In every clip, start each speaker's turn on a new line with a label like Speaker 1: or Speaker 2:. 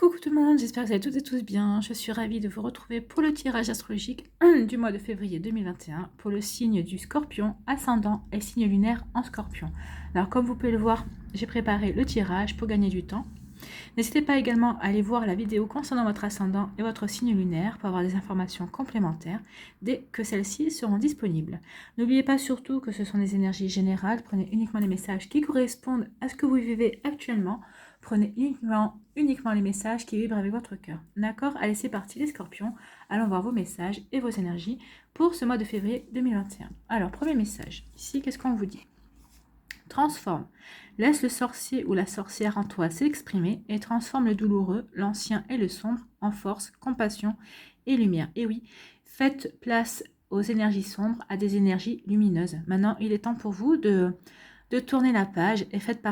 Speaker 1: Coucou tout le monde, j'espère que vous allez toutes et tous bien. Je suis ravie de vous retrouver pour le tirage astrologique du mois de février 2021 pour le signe du Scorpion, ascendant et signe lunaire en Scorpion. Alors comme vous pouvez le voir, j'ai préparé le tirage pour gagner du temps. N'hésitez pas également à aller voir la vidéo concernant votre ascendant et votre signe lunaire pour avoir des informations complémentaires dès que celles-ci seront disponibles. N'oubliez pas surtout que ce sont des énergies générales, prenez uniquement les messages qui correspondent à ce que vous vivez actuellement. Prenez uniquement les messages qui vibrent avec votre cœur. D'accord? Allez, c'est parti les scorpions. Allons voir vos messages et vos énergies pour ce mois de février 2021. Alors, premier message. Ici, qu'est-ce qu'on vous dit? Transforme. Laisse le sorcier ou la sorcière en toi s'exprimer et transforme le douloureux, l'ancien et le sombre en force, compassion et lumière. Et oui, faites place aux énergies sombres à des énergies lumineuses. Maintenant, il est temps pour vous de tourner la page et faites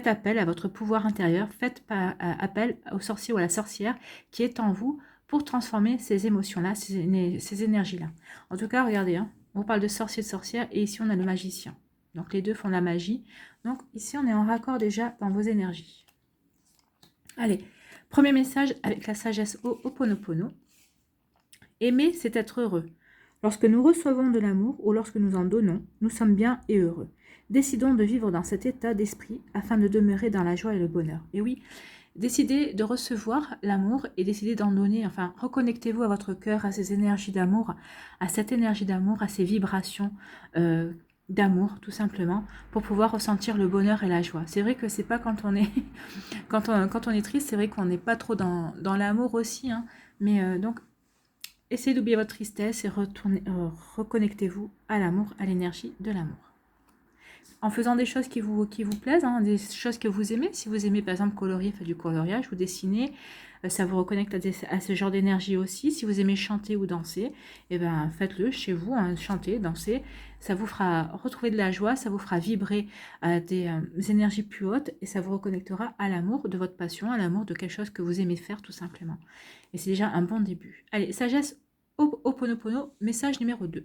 Speaker 1: appel à votre pouvoir intérieur, faites appel au sorcier ou à la sorcière qui est en vous pour transformer ces émotions-là, ces énergies-là. En tout cas, regardez, hein, on parle de sorcier, de sorcière, et ici on a le magicien. Donc les deux font la magie. Donc ici on est en raccord déjà dans vos énergies. Allez, premier message avec la sagesse Ho'oponopono. Aimer, c'est être heureux. Lorsque nous recevons de l'amour ou lorsque nous en donnons, nous sommes bien et heureux. Décidons de vivre dans cet état d'esprit afin de demeurer dans la joie et le bonheur. Et oui, décidez de recevoir l'amour et décidez d'en donner. Enfin, reconnectez-vous à votre cœur, à ces énergies d'amour, à cette énergie d'amour, à ces vibrations d'amour, tout simplement, pour pouvoir ressentir le bonheur et la joie. C'est vrai que c'est pas quand on est quand on est triste, c'est vrai qu'on n'est pas trop dans l'amour aussi, hein, mais donc essayez d'oublier votre tristesse et reconnectez-vous à l'amour, à l'énergie de l'amour. En faisant des choses qui vous plaisent, hein, des choses que vous aimez. Si vous aimez par exemple colorier, faites du coloriage ou dessiner, ça vous reconnecte à ce genre d'énergie aussi. Si vous aimez chanter ou danser, eh ben, faites-le chez vous, hein, chantez, dansez. Ça vous fera retrouver de la joie, ça vous fera vibrer à des énergies plus hautes et ça vous reconnectera à l'amour de votre passion, à l'amour de quelque chose que vous aimez faire tout simplement. Et c'est déjà un bon début. Allez, sagesse Ho'oponopono, message numéro 2.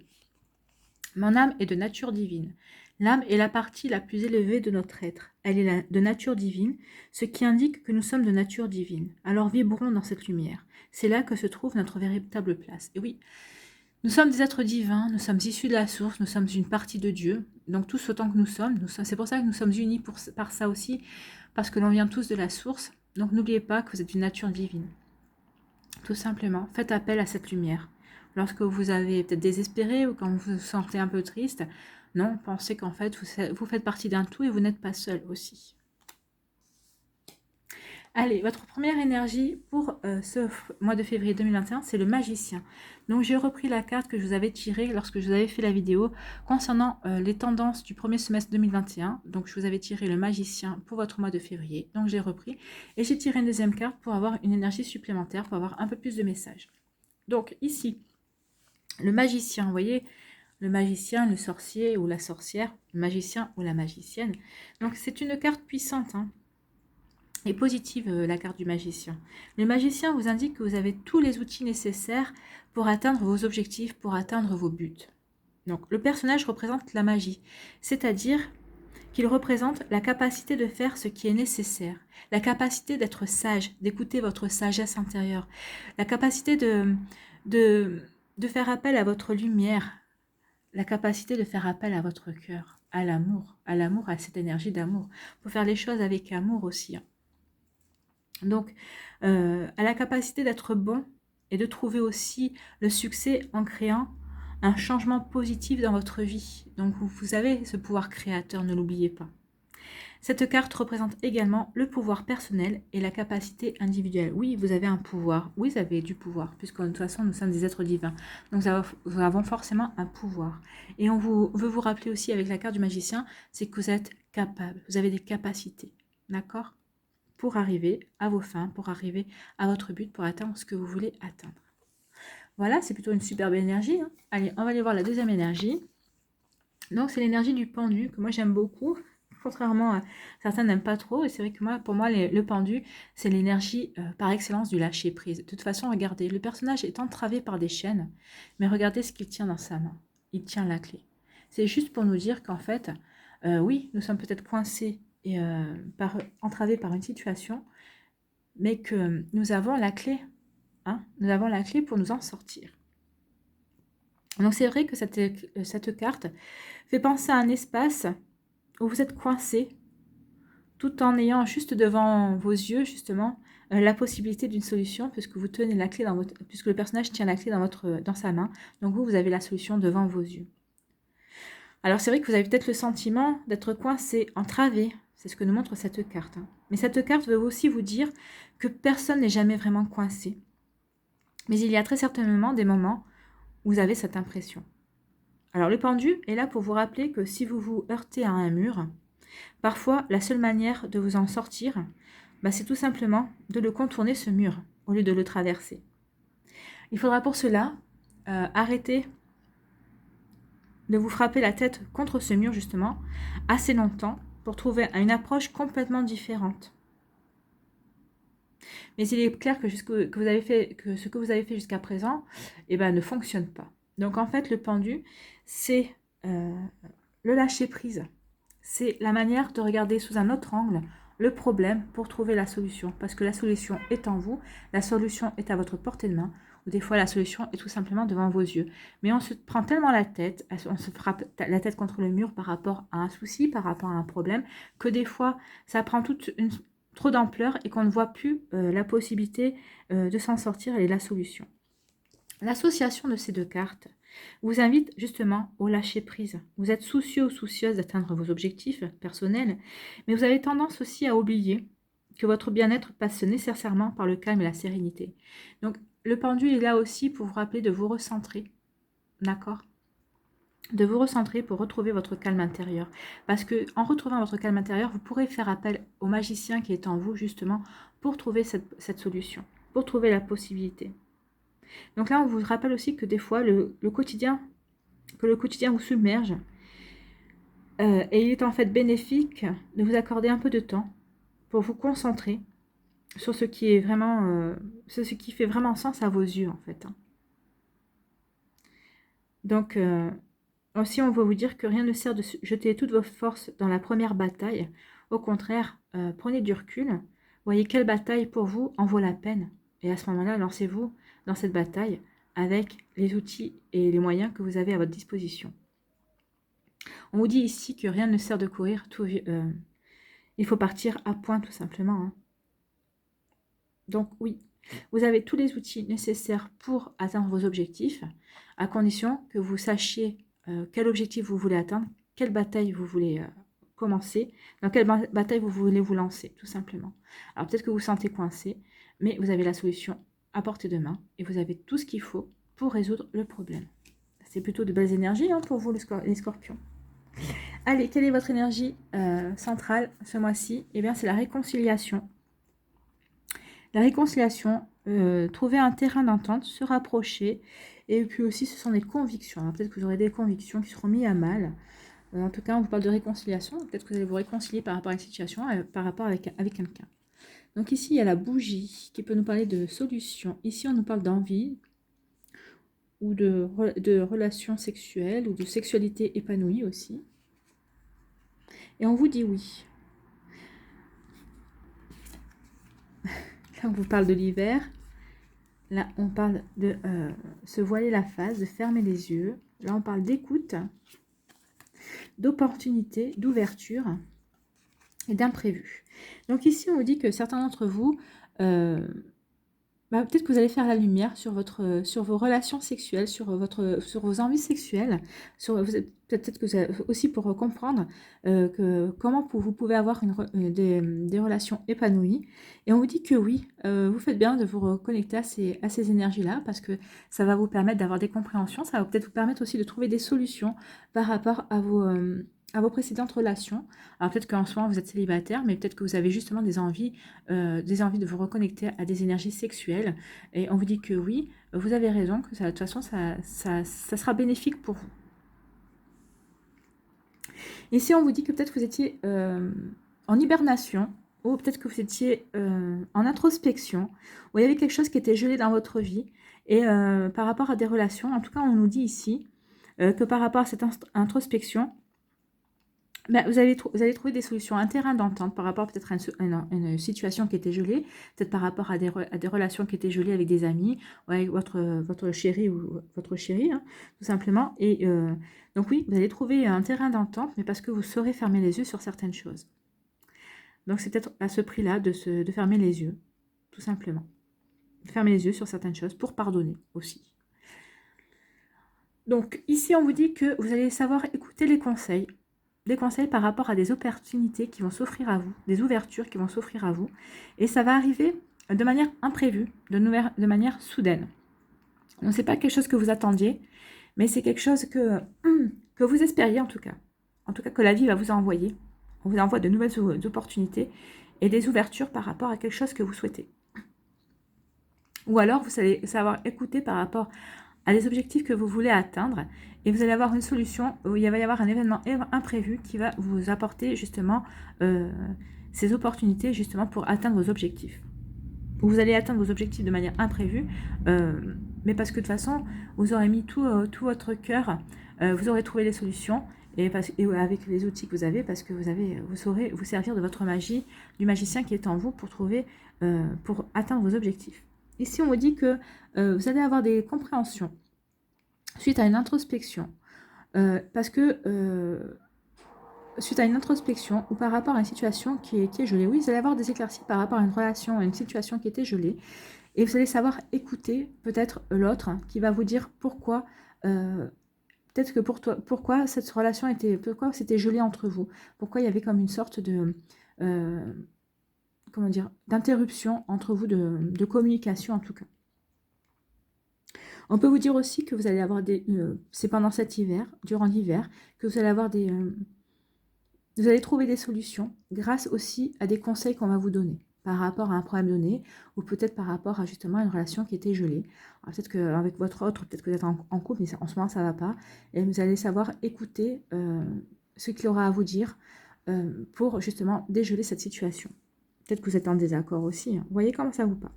Speaker 1: Mon âme est de nature divine. L'âme est la partie la plus élevée de notre être. Elle est de nature divine, ce qui indique que nous sommes de nature divine. Alors vibrons dans cette lumière. C'est là que se trouve notre véritable place. Et oui, nous sommes des êtres divins, nous sommes issus de la source, nous sommes une partie de Dieu. Donc tous autant que nous sommes c'est pour ça que nous sommes unis par ça aussi, parce que l'on vient tous de la source. Donc n'oubliez pas que vous êtes une nature divine. Tout simplement, faites appel à cette lumière. Lorsque vous avez peut-être désespéré ou quand vous vous sentez un peu triste, non, pensez qu'en fait, vous faites partie d'un tout et vous n'êtes pas seul aussi. Allez, votre première énergie pour ce mois de février 2021, c'est le magicien. Donc, j'ai repris la carte que je vous avais tirée lorsque je vous avais fait la vidéo concernant les tendances du premier semestre 2021. Donc, je vous avais tiré le magicien pour votre mois de février. Donc, j'ai repris et j'ai tiré une deuxième carte pour avoir une énergie supplémentaire, pour avoir un peu plus de messages. Donc, ici, le magicien, vous voyez, le magicien, le sorcier ou la sorcière, le magicien ou la magicienne. Donc, c'est une carte puissante, hein, et positive, la carte du magicien. Le magicien vous indique que vous avez tous les outils nécessaires pour atteindre vos objectifs, pour atteindre vos buts. Donc, le personnage représente la magie, c'est-à-dire qu'il représente la capacité de faire ce qui est nécessaire, la capacité d'être sage, d'écouter votre sagesse intérieure, la capacité de faire appel à votre lumière, la capacité de faire appel à votre cœur, à l'amour, à cette énergie d'amour. Il faut faire les choses avec amour aussi. Donc, à la capacité d'être bon et de trouver aussi le succès en créant un changement positif dans votre vie. Donc, vous avez ce pouvoir créateur, ne l'oubliez pas. Cette carte représente également le pouvoir personnel et la capacité individuelle. Oui, vous avez un pouvoir. Oui, vous avez du pouvoir, puisque de toute façon, nous sommes des êtres divins. Donc, nous avons forcément un pouvoir. Et on veut vous rappeler aussi avec la carte du magicien, c'est que vous êtes capable. Vous avez des capacités. D'accord ? Pour arriver à vos fins, pour arriver à votre but, pour atteindre ce que vous voulez atteindre. Voilà, c'est plutôt une superbe énergie. Hein. Allez, on va aller voir la deuxième énergie. Donc, c'est l'énergie du pendu, que moi j'aime beaucoup. Contrairement à certains n'aiment pas trop. Et c'est vrai que moi, pour moi, le pendu, c'est l'énergie par excellence du lâcher prise. De toute façon, regardez, le personnage est entravé par des chaînes, mais regardez ce qu'il tient dans sa main. Il tient la clé. C'est juste pour nous dire qu'en fait, oui, nous sommes peut-être coincés et entravés par une situation, mais que nous avons la clé. Hein, nous avons la clé pour nous en sortir. Donc c'est vrai que cette carte fait penser à un espace où vous êtes coincé, tout en ayant juste devant vos yeux, justement, la possibilité d'une solution, puisque vous tenez la clé puisque le personnage tient la clé dans sa main. Donc vous avez la solution devant vos yeux. Alors c'est vrai que vous avez peut-être le sentiment d'être coincé, entravé. C'est ce que nous montre cette carte. Hein. Mais cette carte veut aussi vous dire que personne n'est jamais vraiment coincé. Mais il y a très certainement des moments où vous avez cette impression. Alors le pendu est là pour vous rappeler que si vous vous heurtez à un mur, parfois la seule manière de vous en sortir, c'est tout simplement de le contourner ce mur au lieu de le traverser. Il faudra pour cela arrêter de vous frapper la tête contre ce mur justement assez longtemps pour trouver une approche complètement différente. Mais il est clair que, ce que vous avez fait jusqu'à présent ne fonctionne pas. Donc en fait, le pendu, c'est le lâcher prise. C'est la manière de regarder sous un autre angle le problème pour trouver la solution. Parce que la solution est en vous, la solution est à votre portée de main, ou des fois la solution est tout simplement devant vos yeux. Mais on se prend tellement la tête, on se frappe la tête contre le mur par rapport à un souci, par rapport à un problème, que des fois ça prend trop d'ampleur et qu'on ne voit plus la possibilité de s'en sortir et la solution. L'association de ces deux cartes vous invite justement au lâcher-prise. Vous êtes soucieux ou soucieuse d'atteindre vos objectifs personnels, mais vous avez tendance aussi à oublier que votre bien-être passe nécessairement par le calme et la sérénité. Donc, le pendule est là aussi pour vous rappeler de vous recentrer, d'accord ? De vous recentrer pour retrouver votre calme intérieur. Parce que en retrouvant votre calme intérieur, vous pourrez faire appel au magicien qui est en vous, justement, pour trouver cette solution, pour trouver la possibilité. Donc là, on vous rappelle aussi que des fois, le quotidien vous submerge. Et il est en fait bénéfique de vous accorder un peu de temps pour vous concentrer sur ce qui est vraiment, ce qui fait vraiment sens à vos yeux, en fait. Donc, aussi, on va vous dire que rien ne sert de jeter toutes vos forces dans la première bataille. Au contraire, prenez du recul. Voyez quelle bataille pour vous en vaut la peine. Et à ce moment-là, lancez-vous dans cette bataille avec les outils et les moyens que vous avez à votre disposition. On vous dit ici que rien ne sert de courir. Il faut partir à point, tout simplement. Hein. Donc oui, vous avez tous les outils nécessaires pour atteindre vos objectifs, à condition que vous sachiez quel objectif vous voulez atteindre, quelle bataille vous voulez commencer, dans quelle bataille vous voulez vous lancer, tout simplement. Alors peut-être que vous vous sentez coincé, mais vous avez la solution à portée de main et vous avez tout ce qu'il faut pour résoudre le problème. C'est plutôt de belles énergies pour vous, les scorpions. Allez, quelle est votre énergie centrale ce mois-ci? Eh bien, c'est la réconciliation. La réconciliation, trouver un terrain d'entente, se rapprocher, et puis aussi ce sont des convictions. Peut-être que vous aurez des convictions qui seront mises à mal. En tout cas, on vous parle de réconciliation. Peut-être que vous allez vous réconcilier par rapport à une situation, par rapport avec quelqu'un. Donc ici, il y a la bougie qui peut nous parler de solution. Ici, on nous parle d'envie ou de relations sexuelles ou de sexualité épanouie aussi. Et on vous dit oui. Là, on vous parle de l'hiver. Là, on parle de se voiler la face, de fermer les yeux. Là, on parle d'écoute, d'opportunité, d'ouverture et d'imprévu. Donc ici, on vous dit que certains d'entre vous, peut-être que vous allez faire la lumière sur vos relations sexuelles, sur vos envies sexuelles, peut-être que c'est aussi pour comprendre comment vous pouvez avoir des relations épanouies. Et on vous dit que oui, vous faites bien de vous reconnecter à ces énergies-là, parce que ça va vous permettre d'avoir des compréhensions, ça va peut-être vous permettre aussi de trouver des solutions par rapport à vos précédentes relations. Alors peut-être qu'en ce moment vous êtes célibataire, mais peut-être que vous avez justement des envies de vous reconnecter à des énergies sexuelles. Et on vous dit que oui, vous avez raison, que de toute façon ça sera bénéfique pour vous. Ici on vous dit que peut-être vous étiez en hibernation, ou peut-être que vous étiez en introspection, ou il y avait quelque chose qui était gelé dans votre vie, et par rapport à des relations, en tout cas on nous dit ici que par rapport à cette introspection, Ben, vous allez trouver des solutions, un terrain d'entente par rapport peut-être à une situation qui était gelée, peut-être par rapport à des relations qui étaient gelées avec des amis, ou avec votre chéri ou votre chérie, hein, tout simplement. Et donc oui, vous allez trouver un terrain d'entente, mais parce que vous saurez fermer les yeux sur certaines choses. Donc c'est peut-être à ce prix-là de fermer les yeux, tout simplement. Fermer les yeux sur certaines choses pour pardonner aussi. Donc ici, on vous dit que vous allez savoir écouter les conseils. Des conseils par rapport à des opportunités qui vont s'offrir à vous, des ouvertures qui vont s'offrir à vous. Et ça va arriver de manière imprévue, de manière soudaine. Donc, ce n'est pas quelque chose que vous attendiez, mais c'est quelque chose que vous espériez en tout cas. En tout cas, que la vie va vous envoyer. On vous envoie de nouvelles opportunités et des ouvertures par rapport à quelque chose que vous souhaitez. Ou alors, vous allez savoir écouter par rapport à des objectifs que vous voulez atteindre et vous allez avoir une solution où il va y avoir un événement imprévu qui va vous apporter justement ces opportunités justement pour atteindre vos objectifs. Vous allez atteindre vos objectifs de manière imprévue, mais parce que de toute façon, vous aurez mis tout votre cœur, vous aurez trouvé les solutions et avec les outils que vous avez, parce que vous saurez vous servir de votre magie, du magicien qui est en vous pour atteindre vos objectifs. Ici, on vous dit que vous allez avoir des compréhensions suite à une introspection. Parce que suite à une introspection ou par rapport à une situation qui est gelée, oui, vous allez avoir des éclaircies par rapport à une relation, à une situation qui était gelée. Et vous allez savoir écouter peut-être l'autre qui va vous dire pourquoi, peut-être que pour toi, pourquoi cette relation pourquoi c'était gelé entre vous, pourquoi il y avait comme une sorte de... comment dire, d'interruption entre vous, de communication en tout cas. On peut vous dire aussi que vous allez avoir c'est pendant cet hiver, durant l'hiver, que vous allez avoir vous allez trouver des solutions grâce aussi à des conseils qu'on va vous donner par rapport à un problème donné ou peut-être par rapport à justement une relation qui était gelée. Peut-être qu'avec votre autre, peut-être que vous êtes en couple, mais en ce moment ça ne va pas. Et vous allez savoir écouter ce qu'il aura à vous dire pour justement dégeler cette situation. Peut-être que vous êtes en désaccord aussi. Hein. Vous voyez comment ça vous parle.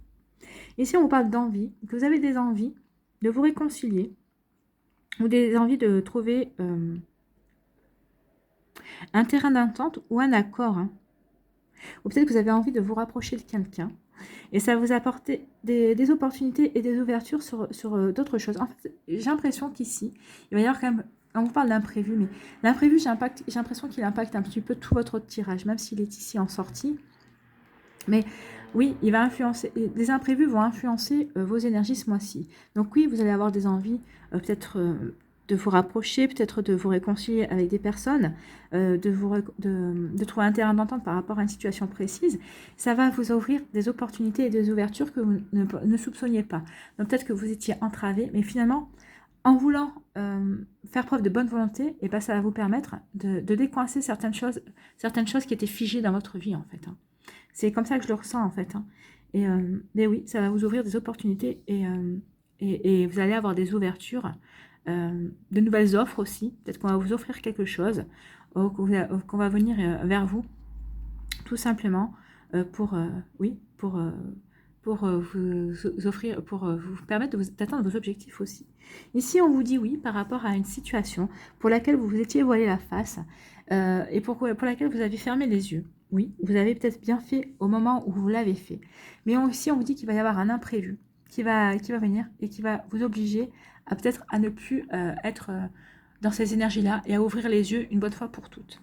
Speaker 1: Ici, on vous parle d'envie, que vous avez des envies de vous réconcilier ou des envies de trouver un terrain d'entente ou un accord. Hein. Ou peut-être que vous avez envie de vous rapprocher de quelqu'un et ça vous apporte des opportunités et des ouvertures sur d'autres choses. En fait, j'ai l'impression qu'ici, il va y avoir quand même... On vous parle d'imprévu, mais l'imprévu, j'ai l'impression qu'il impacte un petit peu tout votre tirage, même s'il est ici en sortie. Mais oui, il va influencer, les imprévus vont influencer vos énergies ce mois-ci. Donc oui, vous allez avoir des envies peut-être de vous rapprocher, peut-être de vous réconcilier avec des personnes, de trouver un terrain d'entente par rapport à une situation précise. Ça va vous ouvrir des opportunités et des ouvertures que vous ne soupçonniez pas. Donc peut-être que vous étiez entravé, mais finalement, en voulant faire preuve de bonne volonté, et ben, ça va vous permettre de décoincer certaines choses qui étaient figées dans votre vie en fait. Hein. C'est comme ça que je le ressens en fait. Hein. Mais oui, ça va vous ouvrir des opportunités et vous allez avoir des ouvertures, de nouvelles offres aussi. Peut-être qu'on va vous offrir quelque chose, qu'on va venir vers vous, tout simplement, pour vous offrir, pour vous permettre d'atteindre vos objectifs aussi. Ici, on vous dit oui par rapport à une situation pour laquelle vous vous étiez voilé la face et pour laquelle vous avez fermé les yeux. Oui, vous avez peut-être bien fait au moment où vous l'avez fait. Mais ici, on vous dit qu'il va y avoir un imprévu qui va venir et qui va vous obliger à peut-être à ne plus être dans ces énergies-là et à ouvrir les yeux une bonne fois pour toutes.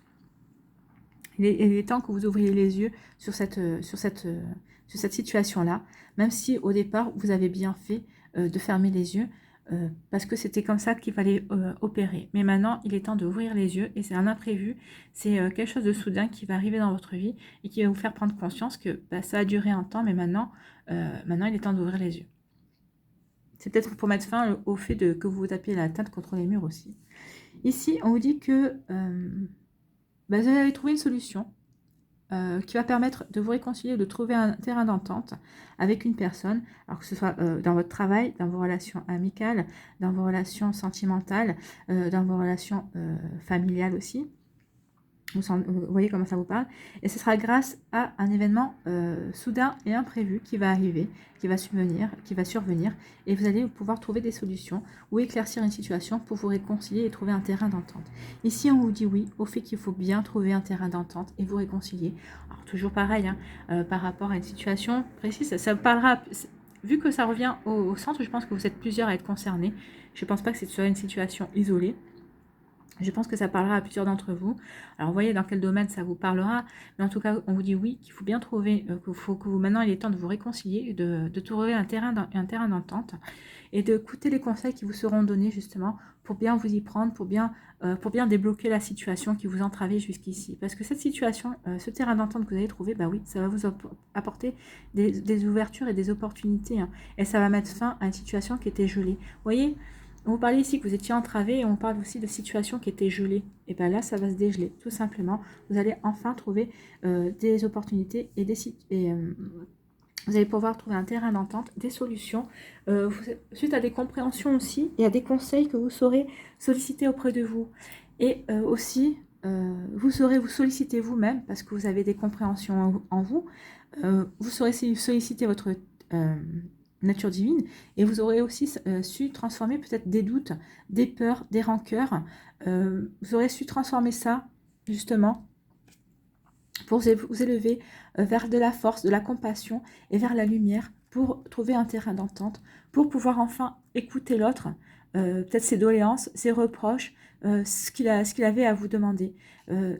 Speaker 1: Il est temps que vous ouvriez les yeux sur cette situation-là, même si au départ, vous avez bien fait de fermer les yeux, parce que c'était comme ça qu'il fallait opérer. Mais maintenant, il est temps d'ouvrir les yeux, et c'est un imprévu, c'est quelque chose de soudain qui va arriver dans votre vie, et qui va vous faire prendre conscience que ça a duré un temps, mais maintenant il est temps d'ouvrir les yeux. C'est peut-être pour mettre fin au fait que vous vous tapiez la tête contre les murs aussi. Ici, on vous dit que... vous allez trouver une solution qui va permettre de vous réconcilier, de trouver un terrain d'entente avec une personne, alors que ce soit dans votre travail, dans vos relations amicales, dans vos relations sentimentales, dans vos relations familiales aussi. Vous voyez comment ça vous parle. Et ce sera grâce à un événement soudain et imprévu qui va arriver, qui va survenir. Et vous allez pouvoir trouver des solutions ou éclaircir une situation pour vous réconcilier et trouver un terrain d'entente. Ici, on vous dit oui au fait qu'il faut bien trouver un terrain d'entente et vous réconcilier. Alors, toujours pareil, hein, par rapport à une situation précise, ça parlera... Vu que ça revient au centre, je pense que vous êtes plusieurs à être concernés. Je ne pense pas que ce soit une situation isolée. Je pense que ça parlera à plusieurs d'entre vous. Alors, vous voyez dans quel domaine ça vous parlera. Mais en tout cas, on vous dit oui, qu'il faut bien trouver, maintenant, il est temps de vous réconcilier, de trouver un terrain d'entente et d'écouter les conseils qui vous seront donnés justement pour bien vous y prendre, pour bien débloquer la situation qui vous entravait jusqu'ici. Parce que cette situation, ce terrain d'entente que vous allez trouver, bah oui, ça va vous apporter des ouvertures et des opportunités. Hein, et ça va mettre fin à une situation qui était gelée. Vous voyez, on vous parlait ici que vous étiez entravé et on parle aussi de situations qui étaient gelées. Et bien là, ça va se dégeler, tout simplement. Vous allez enfin trouver des opportunités et vous allez pouvoir trouver un terrain d'entente, des solutions, suite à des compréhensions aussi et à des conseils que vous saurez solliciter auprès de vous. Et aussi, vous saurez vous solliciter vous-même parce que vous avez des compréhensions en vous. Vous saurez solliciter votre nature divine et vous aurez aussi su transformer peut-être des doutes, des peurs, des rancœurs. Vous aurez su transformer ça justement pour vous élever vers de la force, de la compassion et vers la lumière pour trouver un terrain d'entente, pour pouvoir enfin écouter l'autre, peut-être ses doléances, ses reproches, ce qu'il avait à vous demander.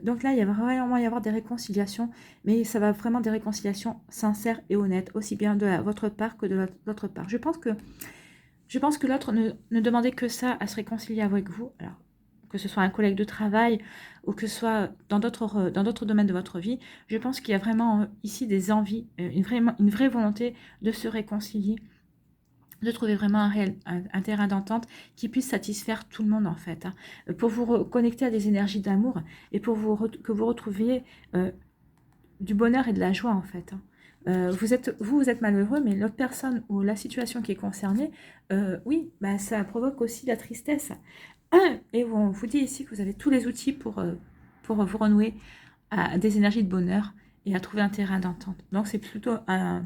Speaker 1: Donc là, il va vraiment y avoir des réconciliations, mais ça va vraiment des réconciliations sincères et honnêtes, aussi bien de votre part que de l'autre part. Je pense que l'autre ne demandait que ça, à se réconcilier avec vous. Alors, que ce soit un collègue de travail ou que ce soit dans d'autres domaines de votre vie, je pense qu'il y a vraiment ici des envies, une vraie volonté de se réconcilier, de trouver vraiment un terrain d'entente qui puisse satisfaire tout le monde en fait, hein, pour vous reconnecter à des énergies d'amour et pour que vous retrouviez du bonheur et de la joie en fait. Hein. Vous êtes malheureux, mais l'autre personne ou la situation qui est concernée, oui, bah, ça provoque aussi la tristesse. Et on vous dit ici que vous avez tous les outils pour vous renouer à des énergies de bonheur et à trouver un terrain d'entente. Donc c'est plutôt un...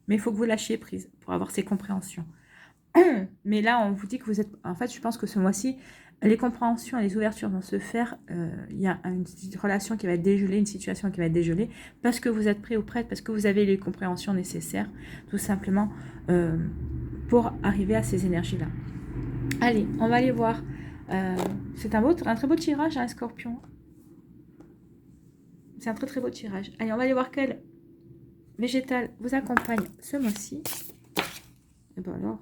Speaker 1: Mais il faut que vous lâchiez prise pour avoir ces compréhensions. Mais là, on vous dit que vous êtes... En fait, je pense que ce mois-ci, les compréhensions et les ouvertures vont se faire. Il y a une relation qui va être dégelée, une situation qui va être dégelée, parce que vous êtes prêt ou prête, parce que vous avez les compréhensions nécessaires, tout simplement, pour arriver à ces énergies-là. Allez, on va aller voir. C'est un très beau tirage, hein, Scorpion. C'est un très très beau tirage. Allez, on va aller voir quel végétal vous accompagne ce mois-ci. Et ben alors,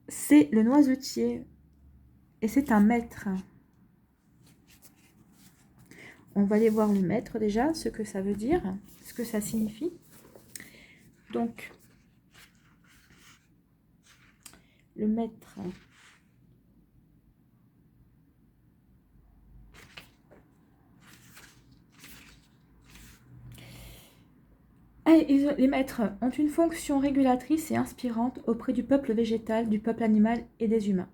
Speaker 1: c'est le noisetier. Et c'est un maître. On va aller voir le maître déjà, ce que ça veut dire, ce que ça signifie. Donc, le maître... Les maîtres ont une fonction régulatrice et inspirante auprès du peuple végétal, du peuple animal et des humains.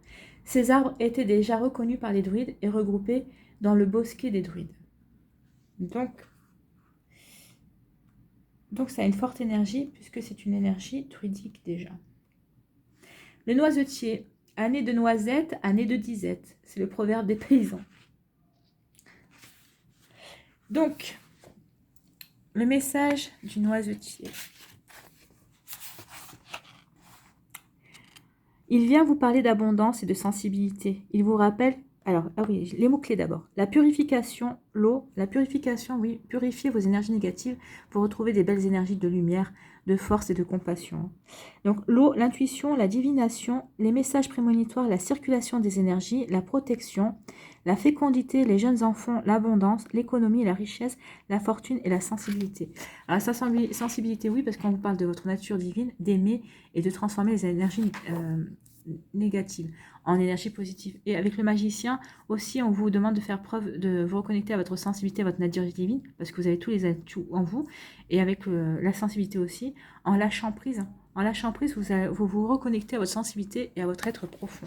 Speaker 1: Ces arbres étaient déjà reconnus par les druides et regroupés dans le bosquet des druides. Donc ça a une forte énergie puisque c'est une énergie druidique déjà. Le noisetier, année de noisette, année de disette. C'est le proverbe des paysans. Donc, le message du noisetier. Il vient vous parler d'abondance et de sensibilité. Il vous rappelle... Alors, ah oui, les mots-clés d'abord. La purification, l'eau. La purification, oui, purifier vos énergies négatives pour retrouver des belles énergies de lumière, de force et de compassion. Donc, l'eau, l'intuition, la divination, les messages prémonitoires, la circulation des énergies, la protection, la fécondité, les jeunes enfants, l'abondance, l'économie, la richesse, la fortune et la sensibilité. Alors, la sensibilité, oui, parce qu'on vous parle de votre nature divine, d'aimer et de transformer les énergies négatives en énergie positive. Et avec le magicien aussi, on vous demande de faire preuve, de vous reconnecter à votre sensibilité, à votre nature divine, parce que vous avez tous les atouts en vous, et avec la sensibilité aussi, en lâchant prise. En lâchant prise, vous vous reconnectez à votre sensibilité et à votre être profond.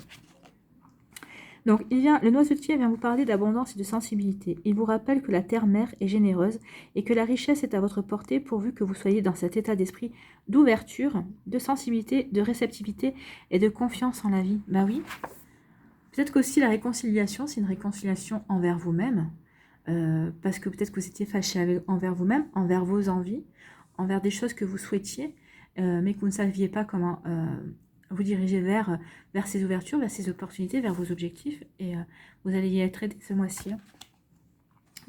Speaker 1: Donc, le noisetier vient vous parler d'abondance et de sensibilité. Il vous rappelle que la terre-mère est généreuse et que la richesse est à votre portée pourvu que vous soyez dans cet état d'esprit d'ouverture, de sensibilité, de réceptivité et de confiance en la vie. Bah oui. Peut-être qu'aussi la réconciliation, c'est une réconciliation envers vous-même, parce que peut-être que vous étiez fâché envers vous-même, envers vos envies, envers des choses que vous souhaitiez, mais que vous ne saviez pas comment vous diriger vers ces ouvertures, vers ces opportunités, vers vos objectifs, et vous allez y être aidé ce mois-ci.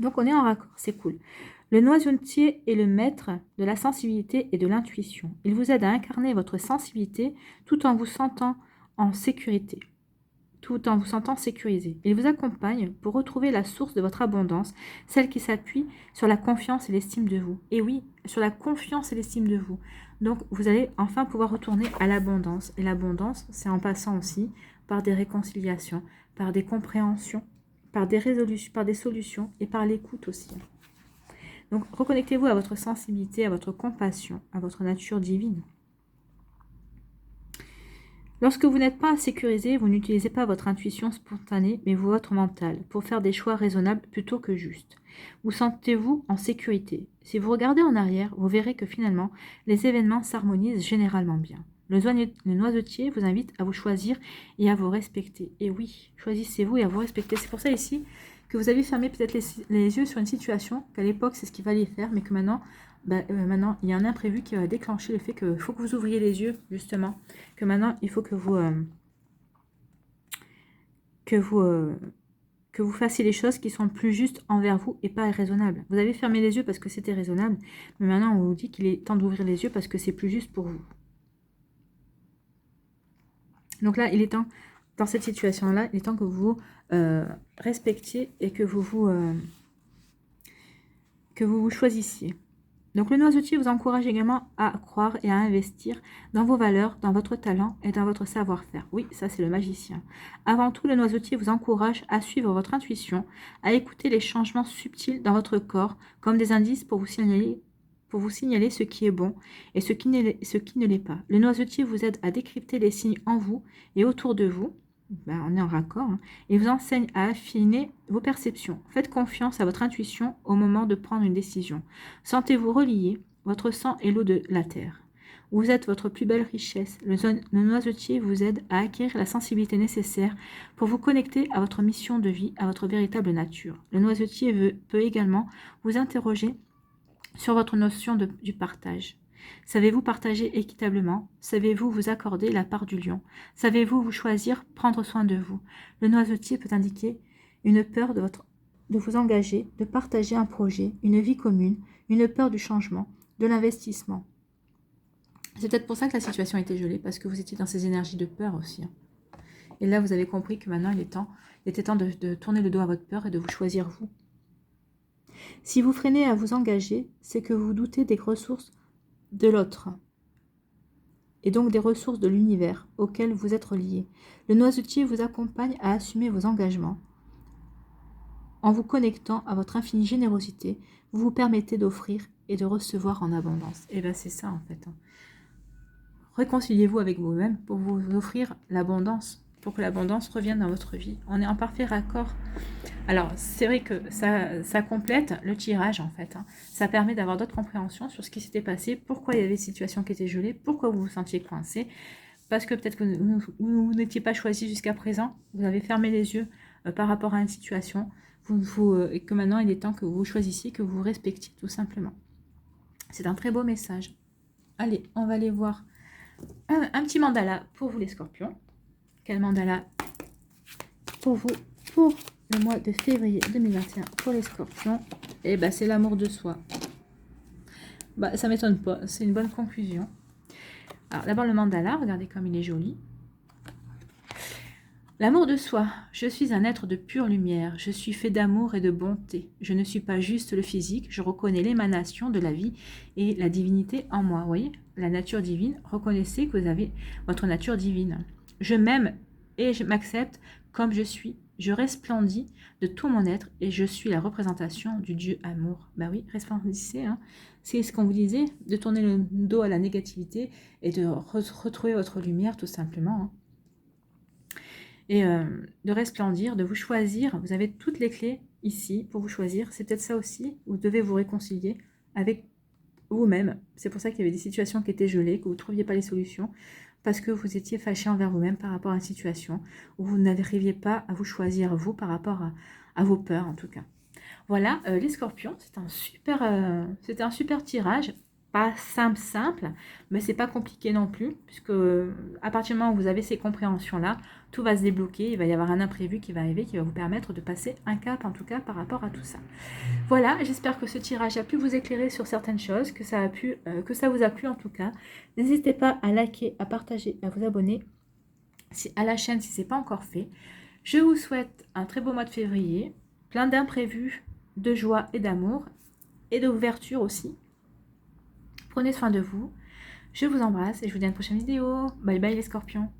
Speaker 1: Donc on est en raccord, c'est cool. Le noisetier est le maître de la sensibilité et de l'intuition. Il vous aide à incarner votre sensibilité tout en vous sentant en sécurité, tout en vous sentant sécurisé. Il vous accompagne pour retrouver la source de votre abondance, celle qui s'appuie sur la confiance et l'estime de vous. Et oui, sur la confiance et l'estime de vous. Donc, vous allez enfin pouvoir retourner à l'abondance. Et l'abondance, c'est en passant aussi par des réconciliations, par des compréhensions, par des résolutions, par des solutions et par l'écoute aussi. Donc, reconnectez-vous à votre sensibilité, à votre compassion, à votre nature divine. Lorsque vous n'êtes pas sécurisé, vous n'utilisez pas votre intuition spontanée, mais votre mental, pour faire des choix raisonnables plutôt que justes. Vous sentez-vous en sécurité. Si vous regardez en arrière, vous verrez que finalement, les événements s'harmonisent généralement bien. Le noisetier vous invite à vous choisir et à vous respecter. Et oui, choisissez-vous et à vous respecter. C'est pour ça ici que vous avez fermé peut-être les yeux sur une situation qu'à l'époque, c'est ce qu'il fallait faire, mais que maintenant, maintenant, il y a un imprévu qui va déclencher le fait qu'il faut que vous ouvriez les yeux, justement. Que maintenant, il faut que vous fassiez les choses qui sont plus justes envers vous et pas irraisonnables. Vous avez fermé les yeux parce que c'était raisonnable, mais maintenant, on vous dit qu'il est temps d'ouvrir les yeux parce que c'est plus juste pour vous. Donc là, il est temps, dans cette situation-là, il est temps que vous respectiez et que vous vous choisissiez. Donc le noisetier vous encourage également à croire et à investir dans vos valeurs, dans votre talent et dans votre savoir-faire. Oui, ça c'est le magicien. Avant tout, le noisetier vous encourage à suivre votre intuition, à écouter les changements subtils dans votre corps comme des indices pour vous signaler ce qui est bon et ce qui ne l'est pas. Le noisetier vous aide à décrypter les signes en vous et autour de vous. On est en raccord, et vous enseigne à affiner vos perceptions. Faites confiance à votre intuition au moment de prendre une décision. Sentez-vous relié, votre sang est l'eau de la terre. Vous êtes votre plus belle richesse. Le noisetier vous aide à acquérir la sensibilité nécessaire pour vous connecter à votre mission de vie, à votre véritable nature. Le noisetier peut également vous interroger sur votre notion du partage. Savez-vous partager équitablement? Savez-vous vous accorder la part du lion? Savez-vous vous choisir, prendre soin de vous? Le noisetier peut indiquer une peur de vous engager, de partager un projet, une vie commune, une peur du changement, de l'investissement. C'est peut-être pour ça que la situation a été gelée, parce que vous étiez dans ces énergies de peur aussi. Et là, vous avez compris que maintenant, il était temps de tourner le dos à votre peur et de vous choisir vous. Si vous freinez à vous engager, c'est que vous doutez des ressources de l'autre, et donc des ressources de l'univers auxquelles vous êtes reliés. Le noisetier vous accompagne à assumer vos engagements. En vous connectant à votre infinie générosité, vous vous permettez d'offrir et de recevoir en abondance. Et bien c'est ça en fait. Réconciliez-vous avec vous-même pour vous offrir l'abondance, pour que l'abondance revienne dans votre vie. On est en parfait raccord. Alors, c'est vrai que ça complète le tirage, en fait. Ça permet d'avoir d'autres compréhensions sur ce qui s'était passé, pourquoi il y avait des situations qui étaient gelées, pourquoi vous vous sentiez coincé, parce que peut-être que vous n'étiez pas choisi jusqu'à présent, vous avez fermé les yeux par rapport à une situation, et que maintenant, il est temps que vous choisissiez, que vous respectiez, tout simplement. C'est un très beau message. Allez, on va aller voir un petit mandala pour vous, les scorpions. Quel mandala pour vous, pour le mois de février 2021 pour les scorpions? Et c'est l'amour de soi. Ça m'étonne pas, c'est une bonne conclusion. Alors d'abord le mandala, regardez comme il est joli. L'amour de soi. Je suis un être de pure lumière. Je suis fait d'amour et de bonté. Je ne suis pas juste le physique. Je reconnais l'émanation de la vie et la divinité en moi. Vous voyez, la nature divine. Reconnaissez que vous avez votre nature divine. Je m'aime et je m'accepte comme je suis. Je resplendis de tout mon être et je suis la représentation du Dieu amour. Oui, resplendissez. C'est ce qu'on vous disait, de tourner le dos à la négativité et de retrouver votre lumière tout simplement. et de resplendir, de vous choisir. Vous avez toutes les clés ici pour vous choisir. C'est peut-être ça aussi, vous devez vous réconcilier avec vous-même. C'est pour ça qu'il y avait des situations qui étaient gelées, que vous ne trouviez pas les solutions, parce que vous étiez fâché envers vous-même par rapport à une situation où vous n'arriviez pas à vous choisir, vous, par rapport à vos peurs, en tout cas. Voilà, les scorpions, c'était un super tirage. Pas simple, mais c'est pas compliqué non plus, puisque à partir du moment où vous avez ces compréhensions-là, tout va se débloquer, il va y avoir un imprévu qui va arriver, qui va vous permettre de passer un cap, en tout cas, par rapport à tout ça. Voilà, j'espère que ce tirage a pu vous éclairer sur certaines choses, que ça vous a plu en tout cas. N'hésitez pas à liker, à partager, à vous abonner à la chaîne si ce n'est pas encore fait. Je vous souhaite un très beau mois de février, plein d'imprévus, de joie et d'amour, et d'ouverture aussi. Prenez soin de vous. Je vous embrasse et je vous dis à une prochaine vidéo. Bye bye les scorpions.